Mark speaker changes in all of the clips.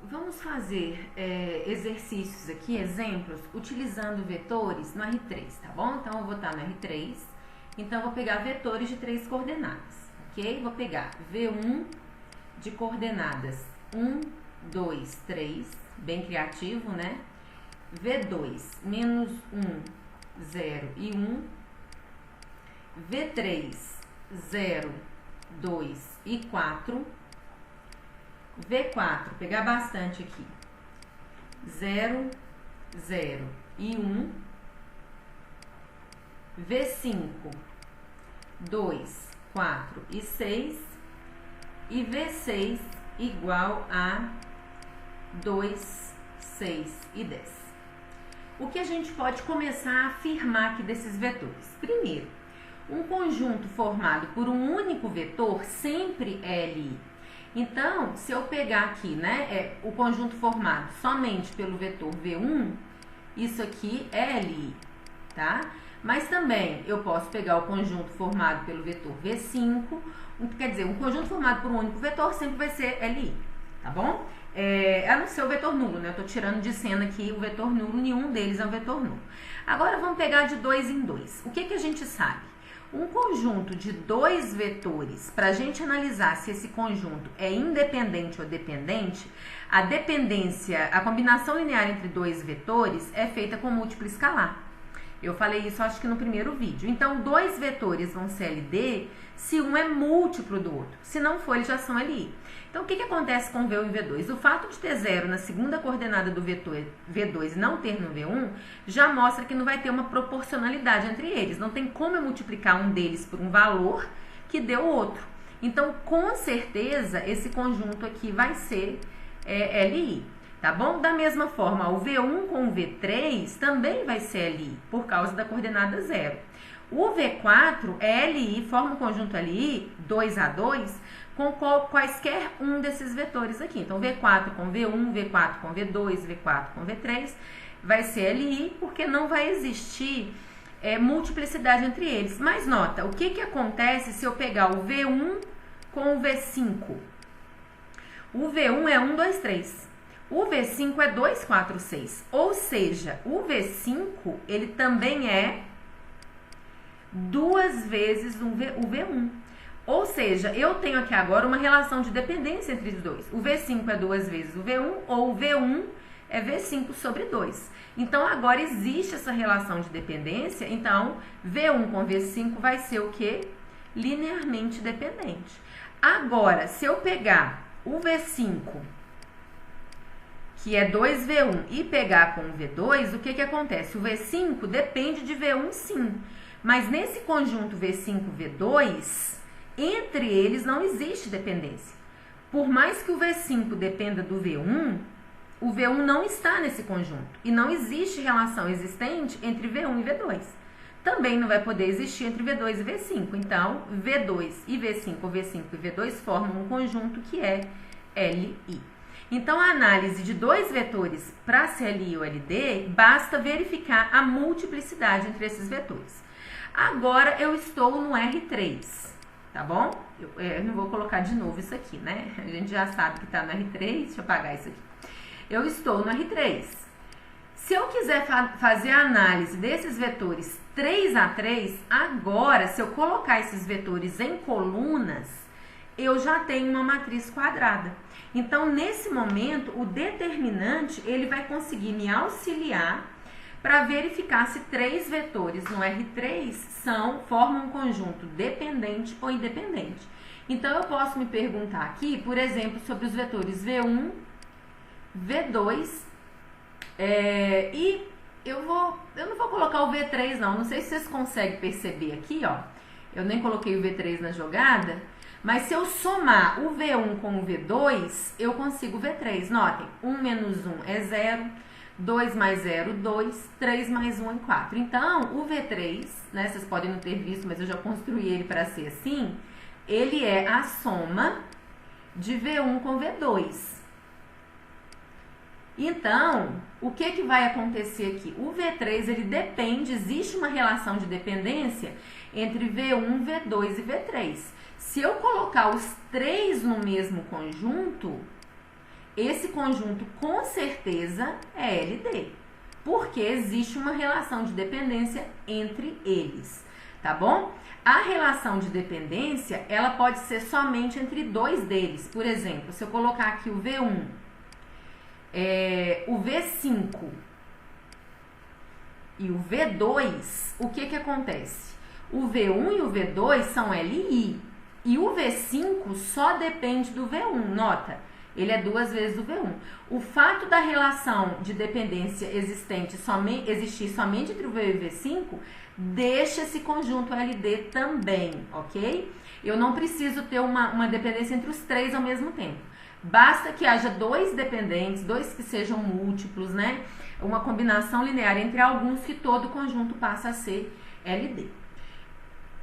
Speaker 1: Vamos fazer exercícios aqui, exemplos, utilizando vetores no R3, tá bom? Então, eu vou estar no R3, então eu vou pegar vetores de 3 coordenadas, ok? Vou pegar V1 de coordenadas 1, 2, 3, bem criativo, né? V2, menos 1, 0 e 1, V3, 0, 2 e 4, V4, pegar bastante aqui, 0, 0 e 1, V5, 2, 4 e 6, e V6 igual a 2, 6 e 10. O que a gente pode começar a afirmar aqui desses vetores? Primeiro, um conjunto formado por um único vetor sempre é LI. Então, se eu pegar aqui, né, o conjunto formado somente pelo vetor V1, isso aqui é LI, tá? Mas também eu posso pegar o conjunto formado pelo vetor V5, quer dizer, um conjunto formado por um único vetor sempre vai ser LI, tá bom? A não ser o vetor nulo, né? Eu tô tirando de cena aqui o vetor nulo, nenhum deles é um vetor nulo. Agora vamos pegar de 2 em 2. O que a gente sabe? Um conjunto de 2 vetores, para a gente analisar se esse conjunto é independente ou dependente, a dependência, a combinação linear entre 2 vetores é feita com múltiplo escalar. Eu falei isso acho que no primeiro vídeo. Então, 2 vetores vão ser LD se um é múltiplo do outro. Se não for, eles já são LI. Então, o que acontece com V1 e V2? O fato de ter 0 na segunda coordenada do vetor V2 e não ter no V1, já mostra que não vai ter uma proporcionalidade entre eles. Não tem como eu multiplicar um deles por um valor que dê o outro. Então, com certeza, esse conjunto aqui vai ser LI. Tá bom? Da mesma forma, o V1 com o V3 também vai ser LI, por causa da coordenada 0. O V4 é LI, forma um conjunto LI, 2A2, com quaisquer um desses vetores aqui. Então, V4 com V1, V4 com V2, V4 com V3, vai ser LI, porque não vai existir multiplicidade entre eles. Mas nota, o que acontece se eu pegar o V1 com o V5? O V1 é 1, 2, 3. O V5 é 2, 4, 6. Ou seja, o V5, ele também é 2 vezes o V1. Ou seja, eu tenho aqui agora uma relação de dependência entre os dois. O V5 é 2 vezes o V1, ou o V1 é V5 sobre 2. Então, agora existe essa relação de dependência. Então, V1 com V5 vai ser o quê? Linearmente dependente. Agora, se eu pegar o V5, que é 2V1, e pegar com o V2, o que acontece? O V5 depende de V1 sim, mas nesse conjunto V5 e V2, entre eles não existe dependência. Por mais que o V5 dependa do V1, o V1 não está nesse conjunto, e não existe relação existente entre V1 e V2. Também não vai poder existir entre V2 e V5, então V2 e V5, ou V5 e V2 formam um conjunto que é LI. Então, a análise de 2 vetores para ser LI ou LD, basta verificar a multiplicidade entre esses vetores. Agora, eu estou no R3, tá bom? Eu não vou colocar de novo isso aqui, né? A gente já sabe que está no R3, deixa eu apagar isso aqui. Eu estou no R3. Se eu quiser fazer a análise desses vetores 3 a 3, agora, se eu colocar esses vetores em colunas, eu já tenho uma matriz quadrada. Então, nesse momento, o determinante, ele vai conseguir me auxiliar para verificar se 3 vetores no R3 formam um conjunto dependente ou independente. Então, eu posso me perguntar aqui, por exemplo, sobre os vetores V1, V2, e eu não vou colocar o V3 não sei se vocês conseguem perceber aqui, ó, eu nem coloquei o V3 na jogada, mas se eu somar o V1 com o V2, eu consigo o V3. Notem, 1 menos 1 é 0, 2 mais 0, 2, 3 mais 1 é 4. Então, o V3, né, vocês podem não ter visto, mas eu já construí ele para ser assim, ele é a soma de V1 com V2. Então, o que vai acontecer aqui? O V3, ele depende, existe uma relação de dependência entre V1, V2 e V3. Se eu colocar os 3 no mesmo conjunto, esse conjunto com certeza é LD, porque existe uma relação de dependência entre eles, tá bom? A relação de dependência, ela pode ser somente entre dois deles. Por exemplo, se eu colocar aqui o V1, o V5 e o V2, o que acontece? O V1 e o V2 são LI e o V5 só depende do V1, nota, ele é 2 vezes o V1. O fato da relação de dependência existir somente entre o V1 e o V5 deixa esse conjunto LD também, ok? Eu não preciso ter uma dependência entre os três ao mesmo tempo. Basta que haja dois dependentes, dois que sejam múltiplos, né? Uma combinação linear entre alguns que todo o conjunto passa a ser LD.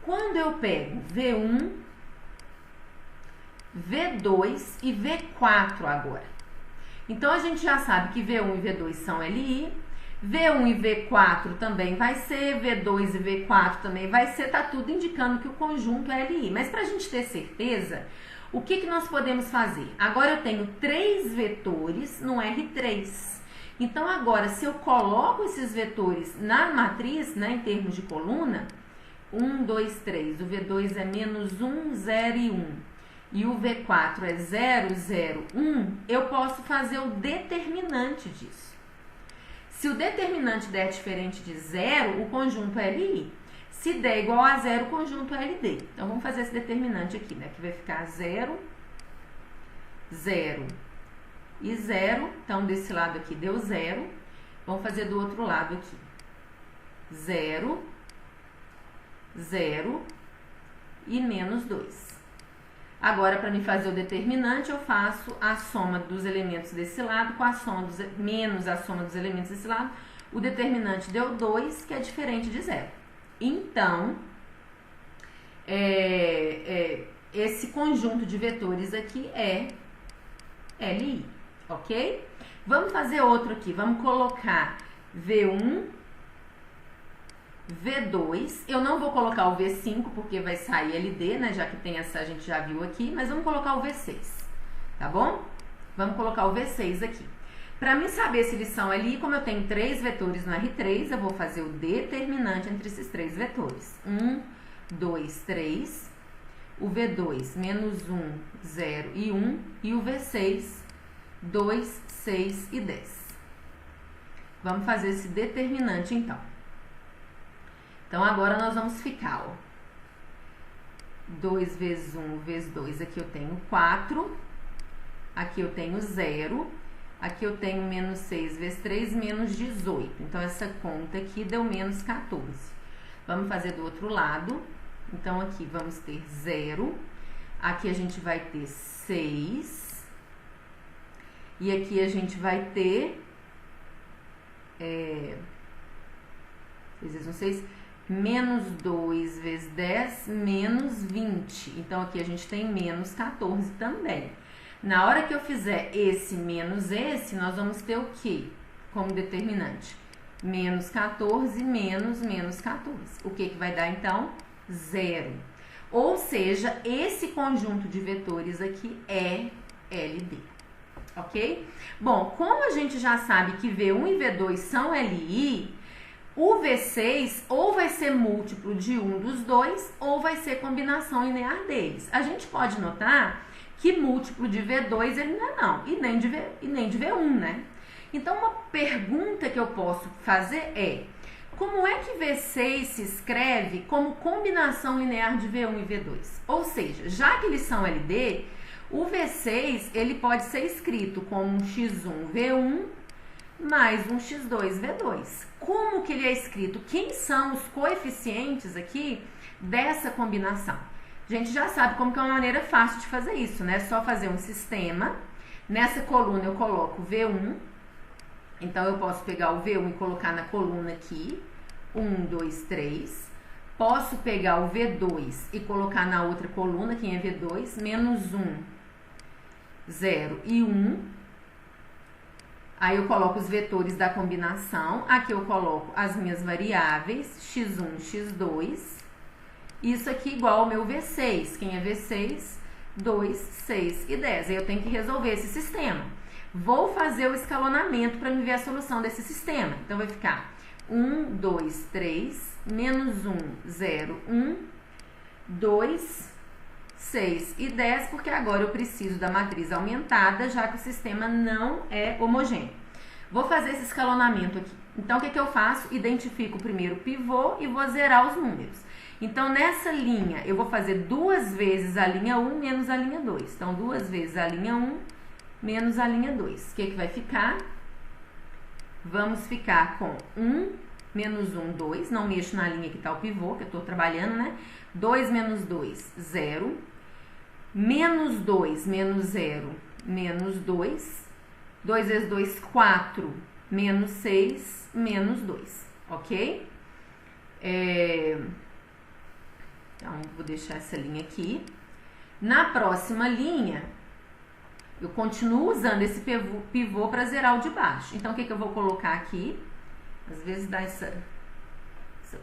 Speaker 1: Quando eu pego V1, V2 e V4 agora. Então, a gente já sabe que V1 e V2 são LI, V1 e V4 também vai ser, V2 e V4 também vai ser, tá tudo indicando que o conjunto é LI. Mas para a gente ter certeza, o que nós podemos fazer? Agora eu tenho 3 vetores no R3. Então, agora, se eu coloco esses vetores na matriz, né, em termos de coluna, 1, 2, 3, o V2 é menos 1, 0 e 1, e o V4 é 0, 0, 1, eu posso fazer o determinante disso. Se o determinante der diferente de 0, o conjunto é LI. Se der igual a 0, o conjunto é LD. Então, vamos fazer esse determinante aqui, né? Que vai ficar 0, 0 e 0. Então, desse lado aqui deu 0. Vamos fazer do outro lado aqui. 0, 0 e menos 2. Agora, para me fazer o determinante, eu faço a soma dos elementos desse lado com a soma menos a soma dos elementos desse lado. O determinante deu 2, que é diferente de 0. Então, esse conjunto de vetores aqui é LI, ok? Vamos fazer outro aqui. Vamos colocar V1, V2, eu não vou colocar o V5 porque vai sair LD, né, já que tem essa, a gente já viu aqui, mas vamos colocar o V6, tá bom? Vamos colocar o V6 aqui. Para mim saber se eles são LI, como eu tenho 3 vetores no R3, eu vou fazer o determinante entre esses 3 vetores. 1, 2, 3, o V2, menos 1, 0 e 1, e o V6, 2, 6 e 10. Vamos fazer esse determinante então. Então, agora nós vamos ficar, ó, 2 vezes 1 vezes 2, aqui eu tenho 4, aqui eu tenho 0, aqui eu tenho menos 6 vezes 3, menos 18. Então, essa conta aqui deu menos 14. Vamos fazer do outro lado. Então, aqui vamos ter 0, aqui a gente vai ter 6, e aqui a gente vai ter, 6 vezes 1, 6... menos 2 vezes 10, menos 20. Então, aqui a gente tem menos 14 também. Na hora que eu fizer esse menos esse, nós vamos ter o quê como determinante? Menos 14 menos menos 14. O que vai dar, então? 0. Ou seja, esse conjunto de vetores aqui é LD. Ok? Bom, como a gente já sabe que V1 e V2 são LI, o V6 ou vai ser múltiplo de um dos dois ou vai ser combinação linear deles. A gente pode notar que múltiplo de V2 ele não é não, e nem de V1, né? Então, uma pergunta que eu posso fazer é: como é que V6 se escreve como combinação linear de V1 e V2? Ou seja, já que eles são LD, o V6 ele pode ser escrito como um x1 V1 mais um x2 V2. Como que ele é escrito? Quem são os coeficientes aqui dessa combinação? A gente já sabe como que é uma maneira fácil de fazer isso, né? É só fazer um sistema. Nessa coluna eu coloco V1. Então, eu posso pegar o V1 e colocar na coluna aqui. 1, 2, 3. Posso pegar o V2 e colocar na outra coluna, quem é V2, menos 1, 0 e 1. Aí eu coloco os vetores da combinação. Aqui eu coloco as minhas variáveis, x1, x2. Isso aqui igual ao meu V6. Quem é V6? 2, 6 e 10. Aí eu tenho que resolver esse sistema. Vou fazer o escalonamento para me ver a solução desse sistema. Então, vai ficar 1, 2, 3, menos 1, 0, 1, 2, 6 e 10, porque agora eu preciso da matriz aumentada, já que o sistema não é homogêneo. Vou fazer esse escalonamento aqui. Então, o que eu faço? Identifico o primeiro pivô e vou zerar os números. Então, nessa linha, eu vou fazer 2 vezes a linha 1 menos a linha 2. Então, 2 vezes a linha 1 menos a linha 2. O que vai ficar? Vamos ficar com 1 menos 1, 2. Não mexo na linha que está o pivô, que eu estou trabalhando, né? 2 menos 2, 0. Menos 2, menos 0, menos 2. 2 vezes 2, 4. Menos 6, menos 2. Ok? Então, vou deixar essa linha aqui. Na próxima linha, eu continuo usando esse pivô para zerar o de baixo. Então, o que eu vou colocar aqui? Às vezes dá essa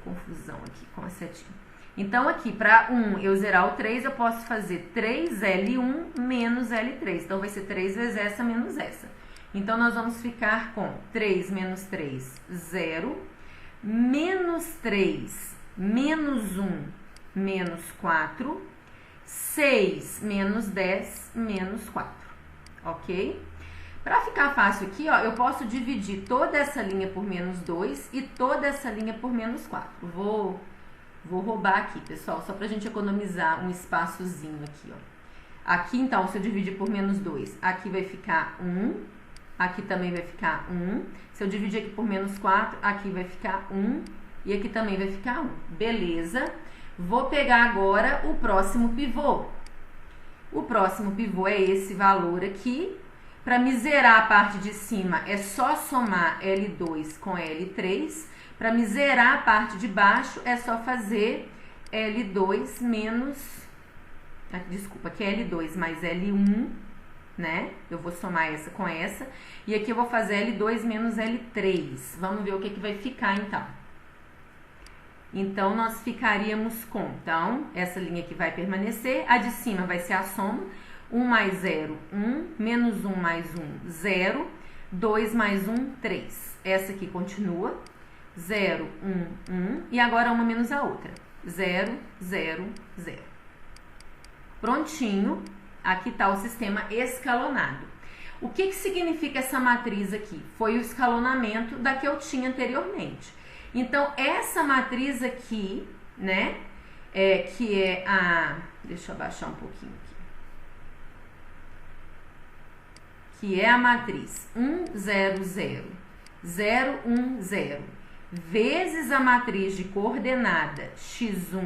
Speaker 1: confusão aqui com a setinha. Então, aqui, para 1 eu zerar o 3, eu posso fazer 3L1 menos L3. Então, vai ser 3 vezes essa menos essa. Então, nós vamos ficar com 3 menos 3, 0. Menos 3, menos 1, menos 4. 6 menos 10, menos 4. Ok? Para ficar fácil aqui, ó, eu posso dividir toda essa linha por menos 2 e toda essa linha por menos 4. Vou roubar aqui, pessoal, só pra gente economizar um espaçozinho aqui, ó. Aqui, então, se eu dividir por menos 2, aqui vai ficar 1, aqui também vai ficar 1. Se eu dividir aqui por menos 4, aqui vai ficar 1 e aqui também vai ficar 1. Beleza? Vou pegar agora o próximo pivô. O próximo pivô é esse valor aqui. Para me zerar a parte de cima, é só somar L2 com L3. Para me zerar a parte de baixo, é só fazer L2 menos... Desculpa, aqui é L2 mais L1, né? Eu vou somar essa com essa. E aqui eu vou fazer L2 menos L3. Vamos ver o que vai ficar, então. Então, nós ficaríamos com... Então, essa linha aqui vai permanecer. A de cima vai ser a soma. 1 mais 0, 1. Menos 1 mais 1, 0. 2 mais 1, 3. Essa aqui continua. 0, 1, 1. E agora uma menos a outra. 0, 0, 0. Prontinho. Aqui está o sistema escalonado. O que significa essa matriz aqui? Foi o escalonamento da que eu tinha anteriormente. Então, essa matriz aqui, né, que é a... Deixa eu abaixar um pouquinho aqui. Que é a matriz 1, 0, 0, 0, 1, 0, vezes a matriz de coordenada x1,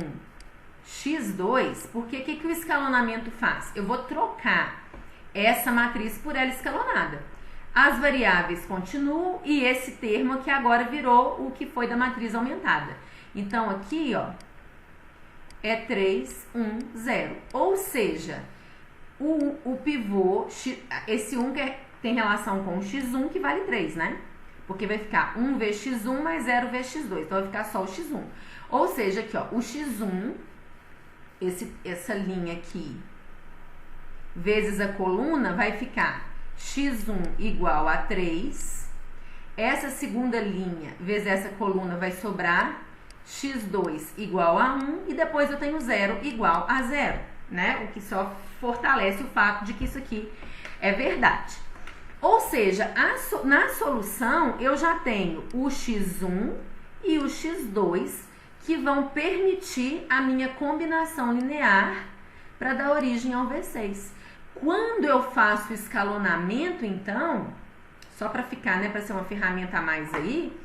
Speaker 1: x2, porque o que o escalonamento faz? Eu vou trocar essa matriz por ela escalonada. As variáveis continuam e esse termo aqui agora virou o que foi da matriz aumentada. Então, aqui, ó, é 3, 1, 0. Ou seja, o pivô, esse 1 que tem relação com o x1, que vale 3, né? Porque vai ficar 1 vezes x1 mais 0 vezes x2. Então, vai ficar só o x1. Ou seja, aqui, ó, o x1, essa linha aqui, vezes a coluna, vai ficar x1 igual a 3. Essa segunda linha vezes essa coluna vai sobrar x2 igual a 1. E depois eu tenho 0 igual a 0, né? O que só fortalece o fato de que isso aqui é verdade. Ou seja, na solução eu já tenho o x1 e o x2 que vão permitir a minha combinação linear para dar origem ao V6. Quando eu faço o escalonamento, então, só para ficar, né, para ser uma ferramenta a mais aí,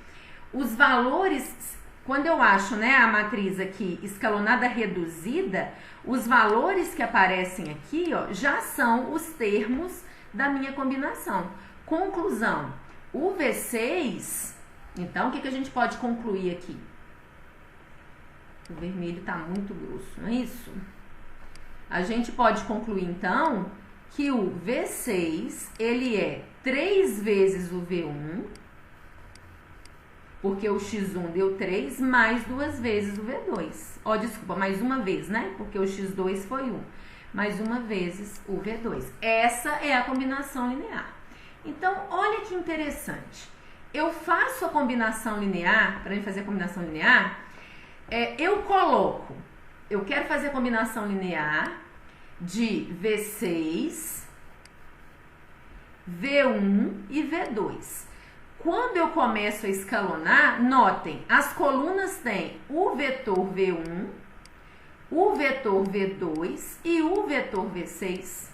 Speaker 1: os valores, quando eu acho, né, a matriz aqui escalonada reduzida, os valores que aparecem aqui, ó, já são os termos da minha combinação. Conclusão, o V6, então, o que a gente pode concluir aqui? O vermelho está muito grosso, não é isso? A gente pode concluir, então, que o V6, ele é 3 vezes o V1, porque o x1 deu 3, mais 2 vezes o V2. Ó, desculpa, mais uma vez, né? Porque o x2 foi 1. Mais uma vezes o V2. Essa é a combinação linear. Então, olha que interessante. Eu faço a combinação linear, para fazer a combinação linear, eu quero fazer a combinação linear de V6, V1 e V2. Quando eu começo a escalonar, notem, as colunas têm o vetor V1, o vetor V2 e o vetor V6.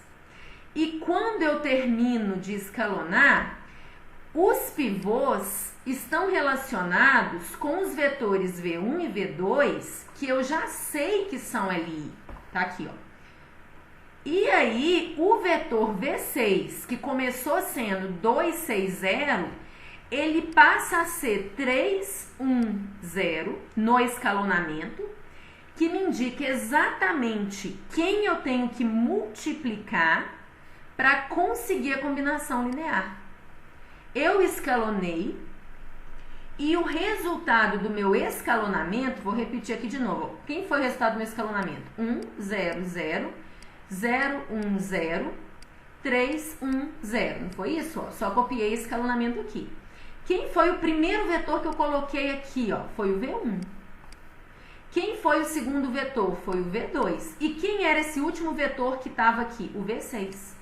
Speaker 1: E quando eu termino de escalonar, os pivôs estão relacionados com os vetores V1 e V2, que eu já sei que são LI. Tá aqui, ó. E aí, o vetor V6, que começou sendo 2, 6, 0, ele passa a ser 3, 1, 0 no escalonamento, que me indica exatamente quem eu tenho que multiplicar para conseguir a combinação linear. Eu escalonei e o resultado do meu escalonamento, vou repetir aqui de novo. Quem foi o resultado do meu escalonamento? 1, 0, 0, 0, 1, 0, 3, 1, 0. Não foi isso? Ó, só copiei esse escalonamento aqui. Quem foi o primeiro vetor que eu coloquei aqui? Ó, foi o V1. Quem foi o segundo vetor? Foi o V2. E quem era esse último vetor que estava aqui? O V6.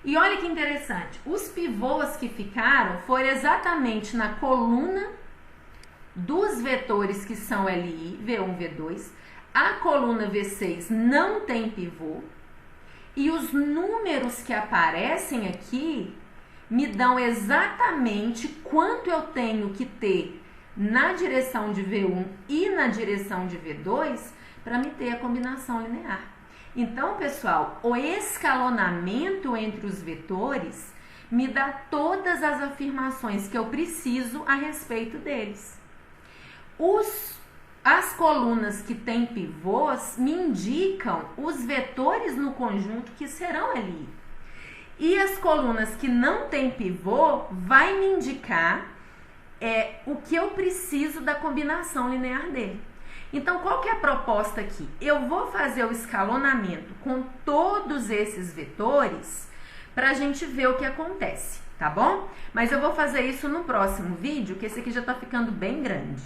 Speaker 1: E olha que interessante, os pivôs que ficaram foram exatamente na coluna dos vetores que são LI, V1, V2. A coluna V6 não tem pivô. E os números que aparecem aqui me dão exatamente quanto eu tenho que ter na direção de V1 e na direção de V2 para me ter a combinação linear. Então, pessoal, o escalonamento entre os vetores me dá todas as afirmações que eu preciso a respeito deles. As colunas que têm pivôs me indicam os vetores no conjunto que serão ali. E as colunas que não têm pivô vai me indicar o que eu preciso da combinação linear dele. Então, qual que é a proposta aqui? Eu vou fazer o escalonamento com todos esses vetores para a gente ver o que acontece, tá bom? Mas eu vou fazer isso no próximo vídeo, que esse aqui já está ficando bem grande.